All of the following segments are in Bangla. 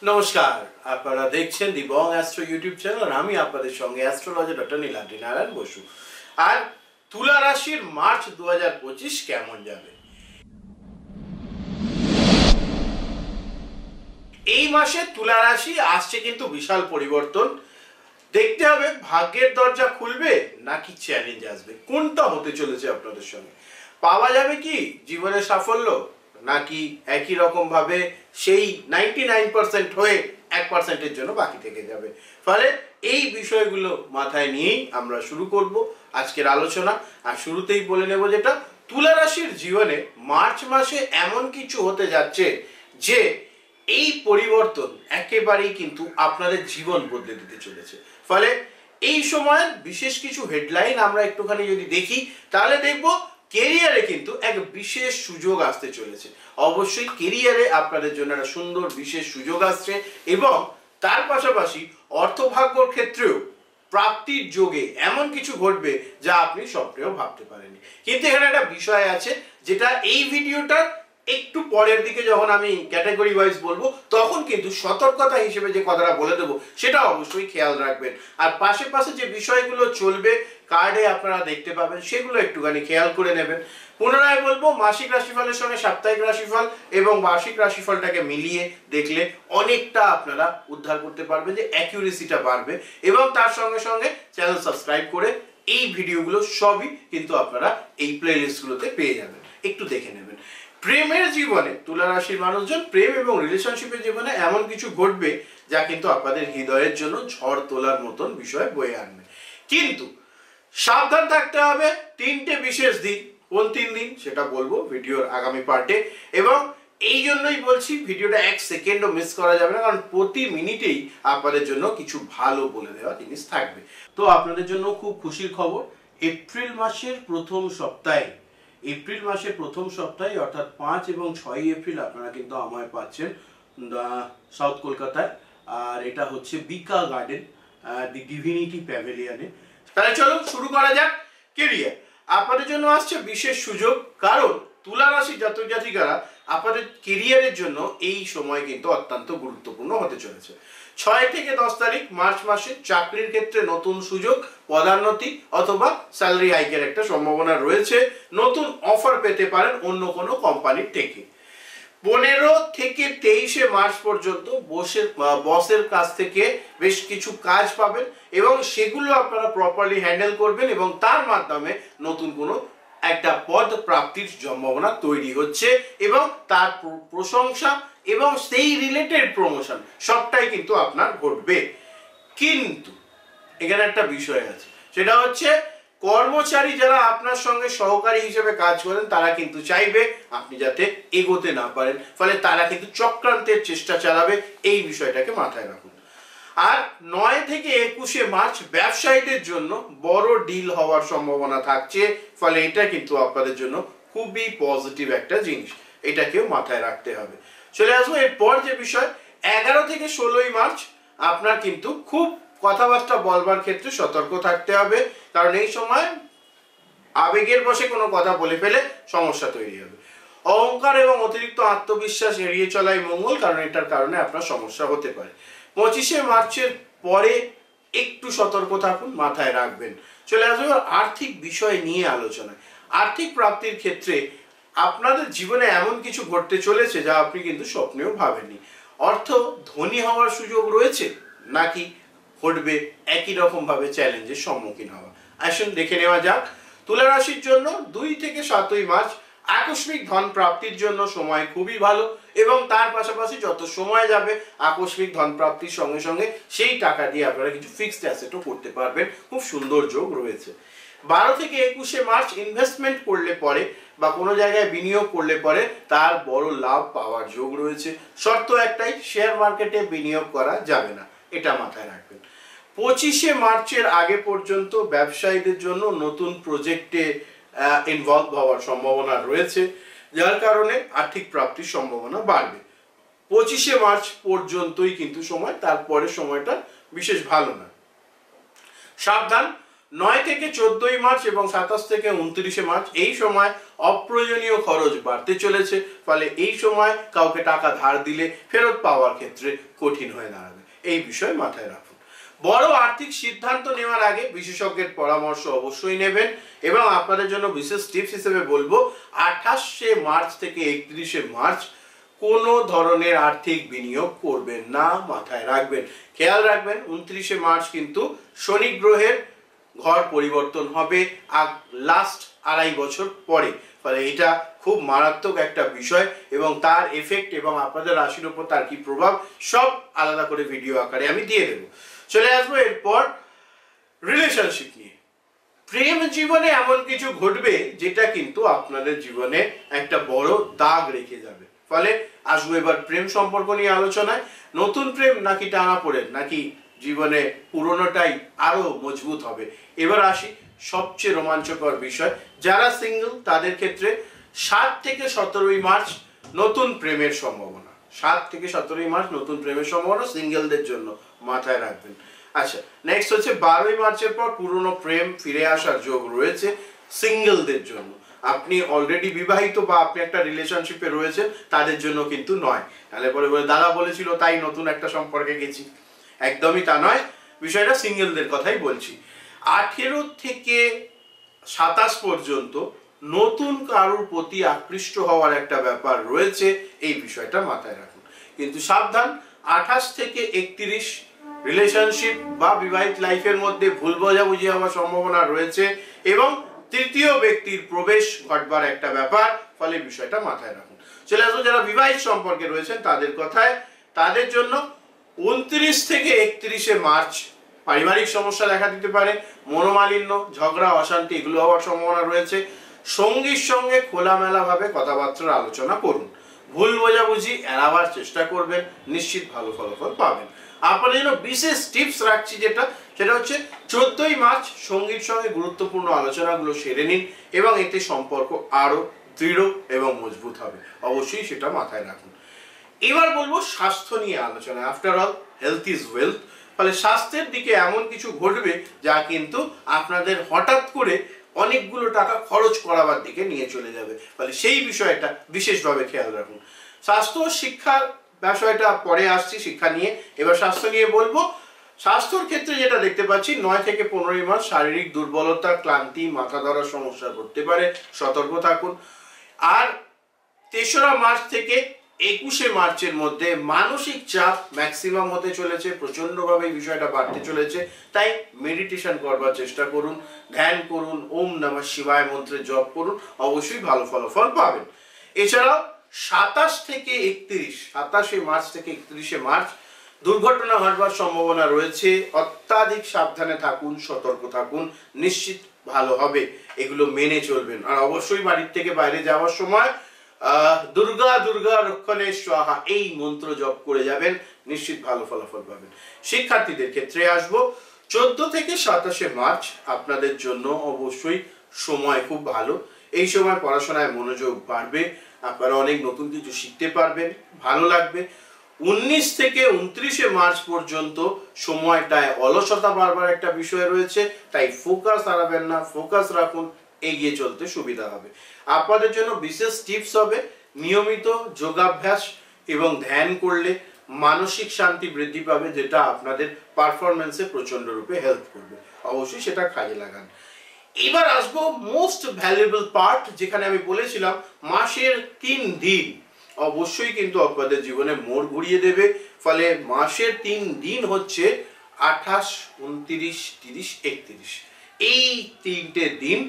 নমস্কার, আপনারা দেখছেন দি বং অ্যাস্ট্রো ইউটিউব চ্যানেল আর আমি আপনাদের সঙ্গে অ্যাস্ট্রোলজার ডক্টর নীলাদ্রি নারায়ণ বসু। আর তুলা রাশির মার্চ 2025 কেমন যাবে? এই মাসে তুলা রাশি আসছে কিন্তু বিশাল পরিবর্তন। দেখতে হবে ভাগ্যের দরজা খুলবে নাকি চ্যালেঞ্জ আসবে, কোনটা হতে চলেছে আপনাদের সঙ্গে। পাওয়া যাবে কি জীবনের সাফল্য, নাকি একই রকম ভাবে সেই 99% হয়ে 1%-এর জন্য বাকি থেকে যাবে। ফলে এই বিষয়গুলো মাথায় নিয়েই আমরা শুরু করব আজকের আলোচনা। আর শুরুতেই বলে নেব যেটা, তুলা রাশির জীবনে মার্চ মাসে এমন কিছু হতে যাচ্ছে যে এই পরিবর্তন একেবারেই কিন্তু আপনাদের জীবন বদলে দিতে চলেছে। ফলে এই সময় বিশেষ কিছু হেডলাইন আমরা একটুখানি যদি দেখি তাহলে দেখব কেরিয়ারে কিন্তু এক বিশেষ সুযোগ আসতে চলেছে। অবশ্যই কেরিয়ারে আপনাদের জন্য একটা সুন্দর বিশেষ সুযোগ আসছে এবং তার পাশাপাশি অর্থভাগ্যর ক্ষেত্রেও প্রাপ্তির যোগে এমন কিছু ঘটবে যা আপনি স্বপ্নেও ভাবতে পারেননি। কিন্তু এখানে একটা বিষয় আছে যেটা এই ভিডিওটা একটু পরের দিকে যখন আমি ক্যাটাগরি ওয়াইজ বলবো তখন কিন্তু সতর্কতা হিসেবে যে কথাটা বলে দেবো সেটা অবশ্যই খেয়াল রাখবেন। আর পাশে পাশে যে বিষয়গুলো চলবে কার্ডে আপনারা দেখতে পাবেন সেগুলো একটুখানি খেয়াল করে নেবেন। পুনরায় বলবো, মাসিক রাশিফলের সঙ্গে সাপ্তাহিক রাশিফল এবং বার্ষিক রাশিফলটাকে মিলিয়ে দেখলে অনেকটা আপনারা উদ্ধার করতে পারবেন, যে অ্যাকিউরেসিটা বাড়বে। এবং তার সঙ্গে সঙ্গে চ্যানেল সাবস্ক্রাইব করে এই ভিডিওগুলো সবই কিন্তু আপনারা এই প্লেলিস্টগুলোতে পেয়ে যাবেন, একটু দেখে নেবেন। প্রেমের জীবনে তুলা রাশির মানুষজন প্রেম এবং রিলেশনশিপের জীবনে এমন কিছু ঘটবে যা কিন্তু আপনাদের হৃদয়ের জন্য ঝড় তোলার মতন বিষয় বয়ে আনবে। কিন্তু সাবধান থাকতে হবে তিনটে বিশেষ দিন। কোন 3 দিন সেটা বলবো ভিডিওর আগামী পার্টে। এবং এই জন্যই বলছি ভিডিওটা 1 সেকেন্ডও মিস করা যাবে না, কারণ প্রতি মিনিটেই আপনাদের জন্য কিছু ভালো বলে দেওয়া জিনিস থাকবে। তো আপনাদের জন্য খুব খুশির খবর, এপ্রিল মাসের প্রথম সপ্তাহে অর্থাৎ 5 এবং 6 এপ্রিল আপনারা কিন্তু আমায় পাচ্ছেন সাউথ কলকাতায়। আর এটা হচ্ছে বিকা গার্ডেন, দি ডিভিনিটি প্যাভিলিয়নে। তাহলে চলুন শুরু করা যাক। কেরিয়ার আপনাদের জন্য আসছে বিশেষ সুযোগ, কারণ তুলা রাশি জাতক জাতিকারা আপনাদের কেরিয়ারের জন্য এই সময় কিন্তু অত্যন্ত গুরুত্বপূর্ণ হতে চলেছে। 6 থেকে 10 তারিখ মার্চ মাসে চাকরির ক্ষেত্রে নতুন সুযোগ, পদোন্নতি অথবা স্যালারি হাইকের একটা সম্ভাবনা রয়েছে। নতুন অফার পেতে পারেন অন্য কোনো কোম্পানির থেকে। 15 থেকে 23 মার্চ পর্যন্ত বসের কাছ থেকে বেশ কিছু কাজ পাবেন এবং সেগুলো আপনারা প্রপারলি হ্যান্ডেল করবেন এবং তার মাধ্যমে নতুন কোনো একটা পদ প্রাপ্তির সম্ভাবনা তৈরি হচ্ছে এবং তার প্রশংসা এবং সেই রিলেটেড প্রমোশন সবটাই কিন্তু আপনার ঘটবে। কিন্তু এখানে একটা বিষয় আছে, সেটা হচ্ছে কর্মচারী যারা আপনার সঙ্গে সহকারী হিসেবে কাজ করেন তারা কিন্তু চাইবে আপনি যাতে এগোতে না পারেন, ফলে তারা কিন্তু চক্রান্তের চেষ্টা চালাবে, এই বিষয়টাকে মাথায় রাখুন। আর 9 থেকে 21 মার্চ ব্যবসায়ীদের জন্য বড় ডিল হওয়ার সম্ভাবনা থাকছে, ফলে এটা কিন্তু আপনাদের জন্য খুবই পজিটিভ একটা জিনিস, এটাকেও মাথায় রাখতে হবে। চলে আসবো এরপর যে বিষয়, 11 থেকে 16 মার্চ আপনার কিন্তু খুব কথাবার্তা বলবার ক্ষেত্রে সতর্ক থাকতে হবে, কারণ এই সময় আবেগের বশে কোনো কথা বলে ফেলে সমস্যা তৈরি হবে। অহংকার এবং অতিরিক্ত আত্মবিশ্বাস এড়িয়ে চলাই মঙ্গল, কারণ এটার কারণে আপনার সমস্যা হতে পারে। 25 মার্চের পরে একটু সতর্ক থাকুন, মাথায় রাখবেন। চলে আসবে আর্থিক বিষয় নিয়ে আলোচনায়। আর্থিক প্রাপ্তির ক্ষেত্রে আপনাদের জীবনে এমন কিছু ঘটতে চলেছে যা আপনি কিন্তু স্বপ্নেও ভাবেননি। অর্থ ধনী হওয়ার সুযোগ রয়েছে, নাকি ঘটবে একই রকম ভাবে চ্যালেঞ্জের সম্মুখীন হওয়া। আসুন দেখে নেওয়া যাক। তুলা রাশির জন্য 2 থেকে 7 মার্চ আকস্মিক ধন প্রাপ্তির জন্য সময় খুবই ভালো এবং তার পাশাপাশি যত সময় যাবে আকস্মিক ধন প্রাপ্তির সঙ্গে সঙ্গে সেই টাকা দিয়ে আপনারা কিছু ফিক্সড অ্যাসেটও করতে পারবেন, খুব সুন্দর যোগ রয়েছে। 12 থেকে 21 মার্চ ইনভেস্টমেন্ট করলে পরে বা কোনো জায়গায় বিনিয়োগ করলে পরে তার বড় লাভ পাওয়ার যোগ রয়েছে। শর্ত একটাই, শেয়ার মার্কেটে বিনিয়োগ করা যাবে না, এটা মাথায় রাখবেন। 25 মার্চের আগে পর্যন্ত ব্যবসায়ীদের জন্য নতুন প্রজেক্টে ইনভলভ হওয়ার সম্ভাবনা রয়েছে, যার কারণে আর্থিক প্রাপ্তির সম্ভাবনা বাড়বে। 25 মার্চ পর্যন্তই কিন্তু সময়, তারপরে সময়টা বিশেষ ভালো না। সাবধান, 9 থেকে 14ই মার্চ এবং 27 থেকে 29শে মার্চ এই সময় অপ্রয়োজনীয় খরচ বাড়তে চলেছে, ফলে এই সময় কাউকে টাকা ধার দিলে ফেরত পাওয়ার ক্ষেত্রে কঠিন হয়ে দাঁড়াবে। এই বিষয় মাথায় রাখুন। বড় আর্থিক সিদ্ধান্ত নেওয়ার আগে বিশেষজ্ঞের পরামর্শ অবশ্যই নেবেন এবং আপনাদের জন্য বিশেষ টিপস হিসেবে বলবো 28শে মার্চ থেকে 31শে মার্চ কোনো ধরনের আর্থিক বিনিয়োগ করবেন না, মাথায় রাখবেন। খেয়াল রাখবেন 29শে মার্চ কিন্তু শনি গ্রহের ঘর পরিবর্তন হবে লাস্ট 2.5 বছর পরে, ফলে এটা খুব মারাত্মক একটা বিষয় এবং তার এফেক্ট এবং আপনাদের রাশির উপর তার কি প্রভাব সব আলাদা করে ভিডিও আকারে আমি দিয়ে দেবো। চলে আসবো এরপর রিলেশনশিপ নিয়ে। প্রেম জীবনে এমন কিছু ঘটবে যেটা কিন্তু আপনাদের জীবনে একটা বড় দাগ রেখে যাবে, ফলে আসবো এবার প্রেম সম্পর্ক নিয়ে আলোচনায়। নতুন প্রেম নাকি টানাপোড়েন, নাকি জীবনে পুরনোটাই আরো মজবুত হবে। এবার আসি সবচেয়ে রোমাঞ্চকর বিষয়, যারা সিঙ্গেল তাদের ক্ষেত্রে 7 থেকে 17ই মার্চ নতুন প্রেমের সম্ভাবনা। 7 থেকে 17ই মার্চ নতুন প্রেমের সম্ভাবনা সিঙ্গেলদের জন্য, মাথায় রাখবেন। আচ্ছা, নেক্সট হচ্ছে 12ই মার্চের পর পুরনো প্রেম ফিরে আসার যোগ রয়েছে সিঙ্গেলদের জন্য। আপনি অলরেডি বিবাহিত বা আপনি একটা রিলেশনশিপে রয়েছেন তাদের জন্য কিন্তু নয়। তাহলে পরে বলে দাদা বলেছিল তাই নতুন একটা সম্পর্কে গেছি, একদমই তা নয়। বিষয়টা সিঙ্গেলদের কথাই বলছি। 18 থেকে 27 পর্যন্ত নতুন কারোর প্রতি আকৃষ্ট হওয়ার একটা ব্যাপার রয়েছে, এই বিষয়টা মাথায় রাখুন। কিন্তু সাবধান, 28 থেকে 31 রিলেশনশিপ বা বিবাহিত লাইফের মধ্যে ভুল বোঝাবুঝি হওয়ার সম্ভাবনা রয়েছে এবং তৃতীয় ব্যক্তির প্রবেশ ঘটবার একটা ব্যাপার, ফলে বিষয়টা মাথায় রাখুন। চলে আসুন যারা বিবাহিত সম্পর্কে রয়েছেন তাদের কথায়। তাদের জন্য 29 থেকে 31শে মার্চ পারিবারিক সমস্যা দেখা দিতে পারে, মনোমালিন্য, ঝগড়া, অশান্তি এগুলো হওয়ার সম্ভাবনা রয়েছে। সঙ্গীর সঙ্গে খোলামেলা ভাবে কথাবার্তার আলোচনা করুন, ভুল বোঝাবুঝি এড়াবার চেষ্টা করবেন, নিশ্চিত ভালো ফলাফল পাবেন। আপনাদের জন্য বিশেষ টিপস রাখছি সেটা হচ্ছে 14ই মার্চ সঙ্গীর সঙ্গে গুরুত্বপূর্ণ আলোচনাগুলো সেরে নিন এবং এতে সম্পর্ক আরো দৃঢ় এবং মজবুত হবে, অবশ্যই সেটা মাথায় রাখুন। এবার বলবো স্বাস্থ্য নিয়ে আলোচনা। After all health is wealth, ফলে স্বাস্থ্যের দিকে এমন কিছু ঘটবে যা কিন্তু আপনাদের হঠাৎ করে অনেকগুলো টাকা খরচ করাবার দিকে নিয়ে চলে যাবে, ফলে সেই বিষয়টা বিশেষভাবে খেয়াল রাখুন। স্বাস্থ্য শিক্ষার বিষয়টা পরে আসছি শিক্ষা নিয়ে, এবার স্বাস্থ্য নিয়ে বলবো। স্বাস্থ্যর ক্ষেত্রে যেটা দেখতে পাচ্ছি 9 থেকে 15ই মার্চ শারীরিক দুর্বলতা, ক্লান্তি, মাথা ধরার সমস্যা করতে পারে, সতর্ক থাকুন। আর 3রা মার্চ থেকে 21শে মার্চের মধ্যে মানসিক চাপ ম্যাক্সিমাম হতে চলেছে, প্রচন্ডভাবে এই বিষয়টা বাড়তে চলেছে, তাই মেডিটেশন করবার চেষ্টা করুন, ধ্যান করুন, ওম নমঃ শিবায় মন্ত্রে জপ করুন, অবশ্যই ভালো ফলাফল পাবেন। এছাড়াও 27শে মার্চ থেকে 31শে মার্চ দুর্ঘটনা ঘটবার সম্ভাবনা রয়েছে, অত্যাধিক সাবধানে থাকুন, সতর্ক থাকুন, নিশ্চিত ভালো হবে, এগুলো মেনে চলবেন। আর অবশ্যই বাড়ির থেকে বাইরে যাওয়ার সময় দুর্গা দুর্গা রক্ষণে স্বাহা এই মন্ত্র জপ করে যাবেন, নিশ্চিত ভালো ফলাফল পাবেন। শিক্ষার্থীদের ক্ষেত্রে আসবো 14 থেকে 27শে মার্চ আপনাদের জন্য অবশ্যই সময় খুব ভালো। এই সময় পড়াশোনায় মনোযোগ বাড়বে, আপনারা অনেক নতুন কিছু শিখতে পারবেন, ভালো লাগবে। 19 থেকে 29শে মার্চ পর্যন্ত সময়টায় অলসতা বাড়বার একটা বিষয় রয়েছে, তাই ফোকাস হারাবেন না, ফোকাস রাখুন, এগিয়ে চলতে সুবিধা হবে। আপনাদের জন্য বিশেষ টিপস হবে নিয়মিত যোগাভ্যাস এবং ধ্যান করলে মানসিক শান্তি বৃদ্ধি পাবে, যেটা আপনাদের পারফরমেন্সে প্রচন্ড রূপে হেল্প করবে, অবশ্যই সেটা কাজে লাগান। এবার আসবো মোস্ট ভ্যালুয়েবল পার্ট, যেখানে আমি বলেছিলাম মাসের 3 দিন অবশ্যই কিন্তু আপনাদের জীবনে মোড় ঘুরিয়ে দেবে, ফলে মাসের 3 দিন হচ্ছে 28, 29, 30, 31। এই 3টে দিন,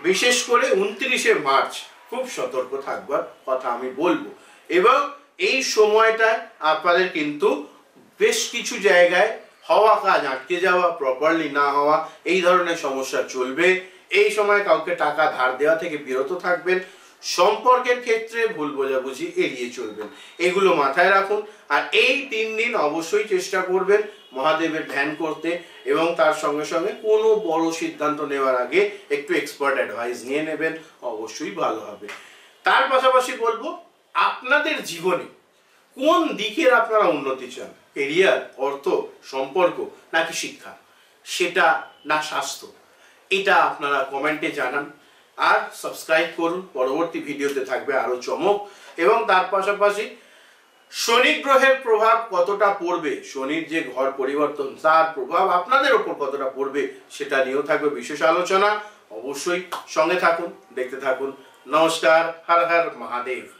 বিশেষ করে 29শে মার্চ খুব সতর্ক থাকবার কথা আমি বলবো। এবং এই সময়টায় আপনাদের কিন্তু বেশ কিছু জায়গায় হওয়া কাজ আটকে যাওয়া, প্রপারলি না হওয়া, এই ধরনের সমস্যা চলবে। এই সময় কাউকে টাকা ধার দেওয়া থেকে বিরত থাকবেন, সম্পর্কের ক্ষেত্রে ভুল বোঝাবুঝি এড়িয়ে চলবেন, এগুলো মাথায় রাখুন। আর এই 3 দিন অবশ্যই চেষ্টা করবেন মহাদেবের ধ্যান করতে এবং তার সঙ্গে সঙ্গে কোনো বড় সিদ্ধান্ত নেওয়ার আগে একটু এক্সপার্ট অ্যাডভাইস নিয়ে নেবেন, অবশ্যই ভালো হবে। তার পাশাপাশি বলবো আপনাদের জীবনে কোন দিকের আপনারা উন্নতি চান, কেরিয়ার, অর্থ, সম্পর্ক নাকি শিক্ষা, সেটা না স্বাস্থ্য, এটা আপনারা কমেন্টে জানান। আর সাবস্ক্রাইব করুন, পরবর্তী ভিডিওতে থাকবে আরো চমক। এবং তার পাশাপাশি শনি গ্রহের প্রভাব কতটা পড়বে, শনির যে ঘর পরিবর্তন তার প্রভাব আপনাদের ওপর কতটা পড়বে সেটা নিয়েও থাকবে বিশেষ আলোচনা। অবশ্যই সঙ্গে থাকুন, দেখতে থাকুন। নমস্কার, হর হর মহাদেব।